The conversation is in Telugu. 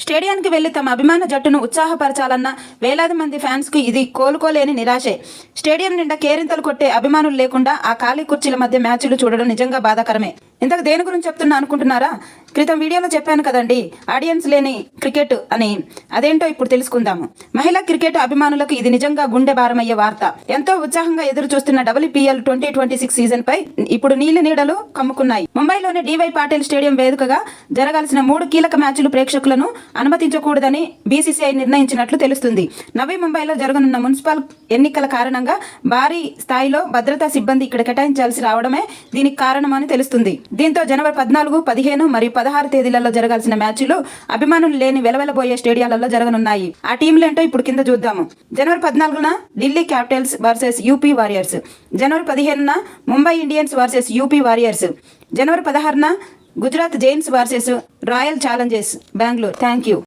స్టేడియానికి వెళ్లి తమ అభిమాన జట్టును ఉత్సాహపరచాలన్న వేలాది మంది ఫ్యాన్స్కి ఇది కోలుకోలేని నిరాశే. స్టేడియం నిండా కేరింతలు కొట్టే అభిమానులు లేకుండా ఆ ఖాళీ కుర్చీల మధ్య మ్యాచ్లు చూడడం నిజంగా బాధాకరమే. ఇంతకు దేని గురించి చెప్తున్నా అనుకుంటున్నారా? క్రితం వీడియోలో చెప్పాను కదండి, ఆడియన్స్ లేని క్రికెట్ అని. అదేంటో ఇప్పుడు తెలుసుకుందాము. మహిళా క్రికెట్ అభిమానులకు ఇది నిజంగా గుండె భారమయ్యే వార్త. ఎంతో ఉత్సాహంగా ఎదురు చూస్తున్న WPL 2026 సీజన్ పై ఇప్పుడు నీలి నీడలు కమ్ముకున్నాయి. ముంబైలోని DY పాటిల్ స్టేడియం వేదికగా జరగాల్సిన 3 కీలక మ్యాచ్లు ప్రేక్షకులను అనుమతించకూడదని BCCI నిర్ణయించినట్లు తెలుస్తుంది. నవీ ముంబైలో జరగనున్న మున్సిపల్ ఎన్నికల కారణంగా భారీ స్థాయిలో భద్రతా సిబ్బంది ఇక్కడ కేటాయించాల్సి రావడమే దీనికి కారణమని తెలుస్తుంది. దీంతో జనవరి 14, 15 మరియు 16 తేదీలలో జరగాల్సిన మ్యాచ్లు అభిమానులు లేని వెలవెలబోయే స్టేడియాలలో జరగనున్నాయి. ఆ టీంలేంటో ఇప్పుడు కింద చూద్దాము. జనవరి 14న Delhi capitals versus UP warriors. జనవరి 15న Mumbai Indians versus UP warriors. జనవరి 16న Gujarat giants versus royal challengers Bengaluru. Thank you.